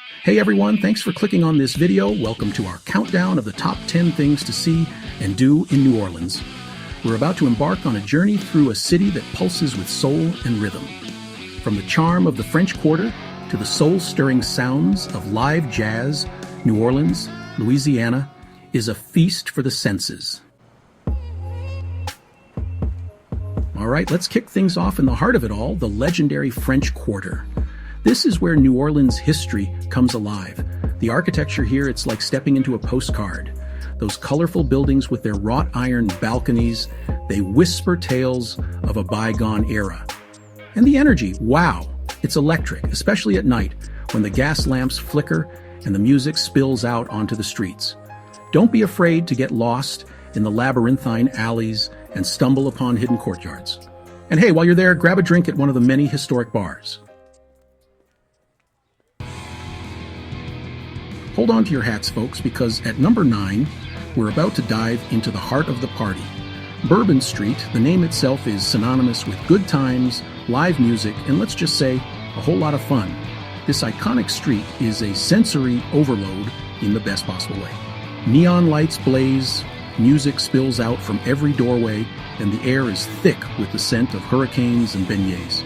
Hey everyone, thanks for clicking on this video. Welcome to our countdown of the top 10 things to see and do in New Orleans. We're about to embark on a journey through a city that pulses with soul and rhythm. From the charm of the French Quarter to the soul-stirring sounds of live jazz, New Orleans, Louisiana, is a feast for the senses. All right, let's kick things off in the heart of it all, the legendary French Quarter. This is where New Orleans history comes alive. The architecture here, it's like stepping into a postcard. Those colorful buildings with their wrought iron balconies, they whisper tales of a bygone era. And the energy, wow, it's electric, especially at night when the gas lamps flicker and the music spills out onto the streets. Don't be afraid to get lost in the labyrinthine alleys and stumble upon hidden courtyards. And hey, while you're there, grab a drink at one of the many historic bars. Hold on to your hats, folks, because at number 9, we're about to dive into the heart of the party. Bourbon Street, the name itself is synonymous with good times, live music, and let's just say, a whole lot of fun. This iconic street is a sensory overload in the best possible way. Neon lights blaze, music spills out from every doorway, and the air is thick with the scent of hurricanes and beignets.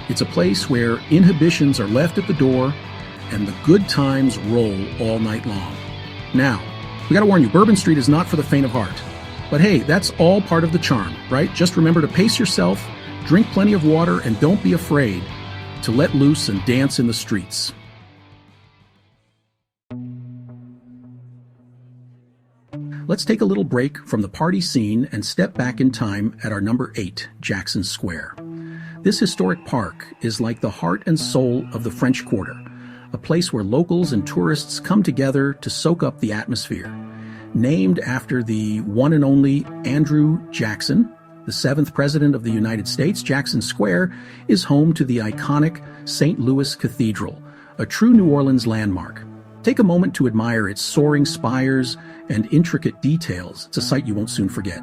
It's a place where inhibitions are left at the door, and the good times roll all night long. Now, we gotta warn you, Bourbon Street is not for the faint of heart. But hey, that's all part of the charm, right? Just remember to pace yourself, drink plenty of water, and don't be afraid to let loose and dance in the streets. Let's take a little break from the party scene and step back in time at our number 8, Jackson Square. This historic park is like the heart and soul of the French Quarter, a place where locals and tourists come together to soak up the atmosphere. Named after the one and only Andrew Jackson, the 7th President of the United States, Jackson Square is home to the iconic St. Louis Cathedral, a true New Orleans landmark. Take a moment to admire its soaring spires and intricate details. It's a sight you won't soon forget.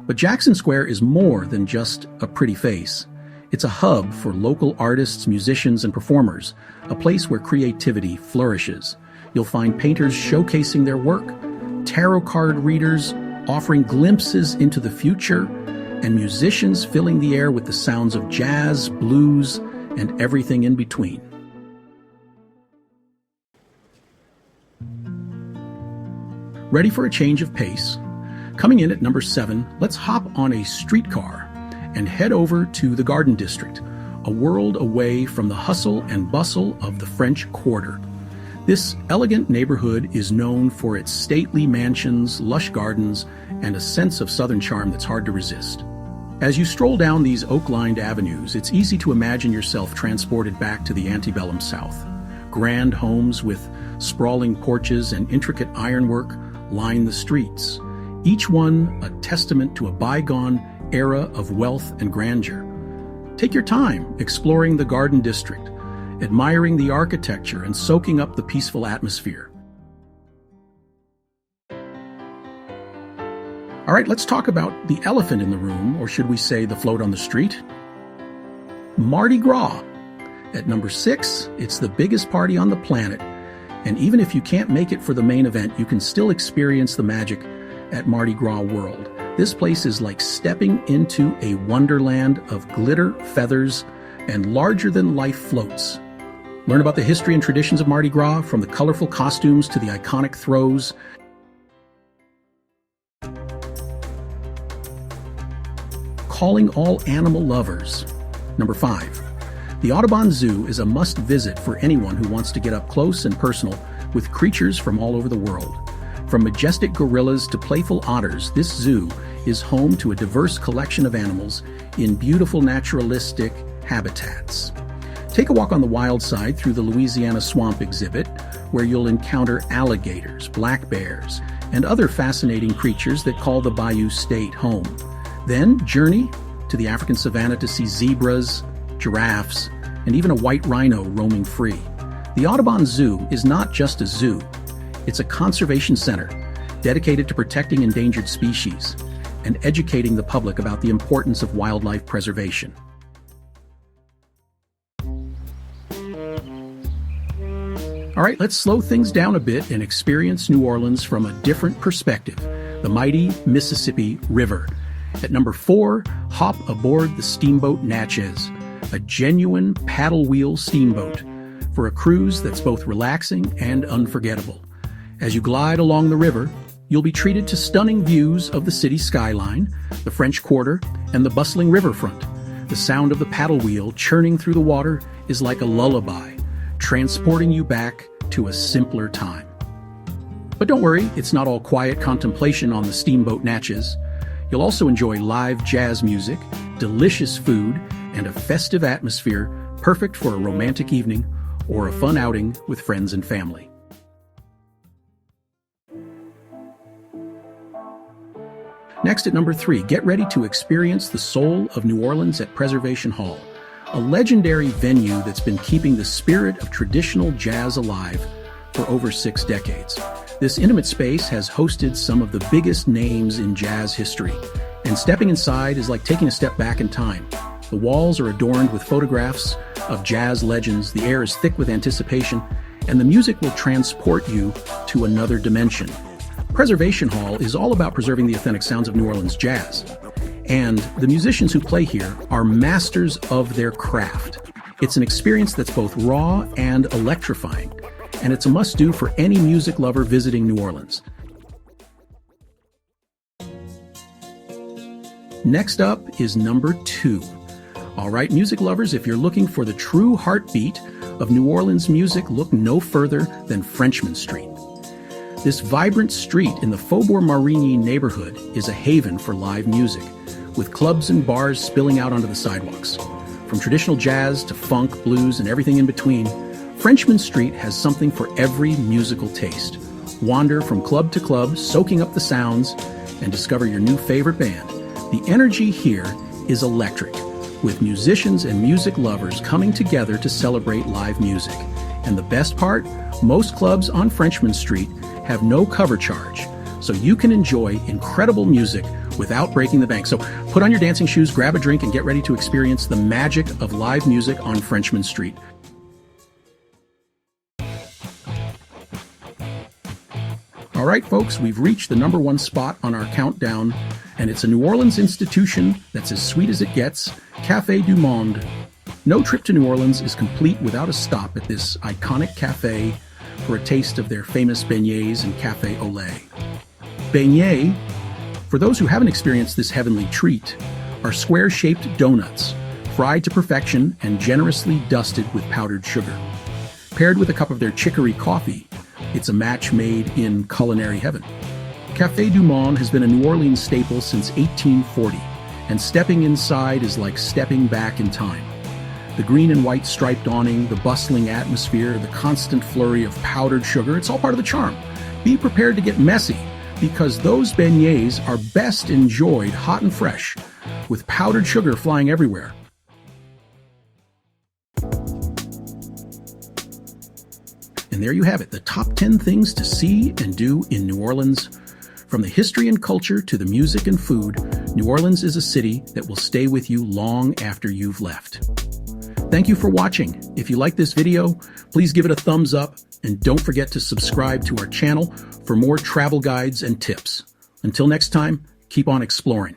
But Jackson Square is more than just a pretty face. It's a hub for local artists, musicians, and performers, a place where creativity flourishes. You'll find painters showcasing their work, tarot card readers offering glimpses into the future, and musicians filling the air with the sounds of jazz, blues, and everything in between. Ready for a change of pace? Coming in at number 7, let's hop on a streetcar and head over to the Garden District, a world away from the hustle and bustle of the French Quarter. This elegant neighborhood is known for its stately mansions, lush gardens, and a sense of southern charm that's hard to resist. As you stroll down these oak-lined avenues, it's easy to imagine yourself transported back to the antebellum South. Grand homes with sprawling porches and intricate ironwork line the streets, each one a testament to a bygone era of wealth and grandeur. Take your time exploring the Garden District, admiring the architecture and soaking up the peaceful atmosphere. All right, let's talk about the elephant in the room, or should we say the float on the street? Mardi Gras. At number 6, it's the biggest party on the planet, and even if you can't make it for the main event, you can still experience the magic at Mardi Gras World. This place is like stepping into a wonderland of glitter, feathers, and larger-than-life floats. Learn about the history and traditions of Mardi Gras, from the colorful costumes to the iconic throws. Calling all animal lovers. Number 5. The Audubon Zoo is a must-visit for anyone who wants to get up close and personal with creatures from all over the world. From majestic gorillas to playful otters, this zoo is home to a diverse collection of animals in beautiful naturalistic habitats. Take a walk on the wild side through the Louisiana Swamp exhibit, where you'll encounter alligators, black bears, and other fascinating creatures that call the Bayou State home. Then journey to the African savanna to see zebras, giraffes, and even a white rhino roaming free. The Audubon Zoo is not just a zoo. It's a conservation center dedicated to protecting endangered species and educating the public about the importance of wildlife preservation. All right, let's slow things down a bit and experience New Orleans from a different perspective, the mighty Mississippi River. At number 4, hop aboard the Steamboat Natchez, a genuine paddle wheel steamboat for a cruise that's both relaxing and unforgettable. As you glide along the river, you'll be treated to stunning views of the city skyline, the French Quarter, and the bustling riverfront. The sound of the paddle wheel churning through the water is like a lullaby, transporting you back to a simpler time. But don't worry, it's not all quiet contemplation on the Steamboat Natchez. You'll also enjoy live jazz music, delicious food, and a festive atmosphere perfect for a romantic evening or a fun outing with friends and family. Next at number 3, get ready to experience the soul of New Orleans at Preservation Hall, a legendary venue that's been keeping the spirit of traditional jazz alive for over 6 decades. This intimate space has hosted some of the biggest names in jazz history, and stepping inside is like taking a step back in time. The walls are adorned with photographs of jazz legends, the air is thick with anticipation, and the music will transport you to another dimension. Preservation Hall is all about preserving the authentic sounds of New Orleans jazz. And the musicians who play here are masters of their craft. It's an experience that's both raw and electrifying, and it's a must-do for any music lover visiting New Orleans. Next up is number 2. All right, music lovers, if you're looking for the true heartbeat of New Orleans music, look no further than Frenchmen Street. This vibrant street in the Faubourg Marigny neighborhood is a haven for live music, with clubs and bars spilling out onto the sidewalks. From traditional jazz to funk, blues, and everything in between, Frenchmen Street has something for every musical taste. Wander from club to club, soaking up the sounds, and discover your new favorite band. The energy here is electric, with musicians and music lovers coming together to celebrate live music. And the best part, most clubs on Frenchmen Street have no cover charge, so you can enjoy incredible music without breaking the bank. So put on your dancing shoes, grab a drink, and get ready to experience the magic of live music on Frenchmen Street. All right, folks, we've reached the number 1 spot on our countdown, and it's a New Orleans institution that's as sweet as it gets, Café du Monde. No trip to New Orleans is complete without a stop at this iconic cafe for a taste of their famous beignets and café au lait. Beignets, for those who haven't experienced this heavenly treat, are square-shaped donuts, fried to perfection and generously dusted with powdered sugar. Paired with a cup of their chicory coffee, it's a match made in culinary heaven. Café du Monde has been a New Orleans staple since 1840, and stepping inside is like stepping back in time. The green and white striped awning, the bustling atmosphere, the constant flurry of powdered sugar, it's all part of the charm. Be prepared to get messy, because those beignets are best enjoyed hot and fresh, with powdered sugar flying everywhere. And there you have it, the top 10 things to see and do in New Orleans. From the history and culture to the music and food, New Orleans is a city that will stay with you long after you've left. Thank you for watching. If you like this video, please give it a thumbs up and don't forget to subscribe to our channel for more travel guides and tips. Until next time, keep on exploring.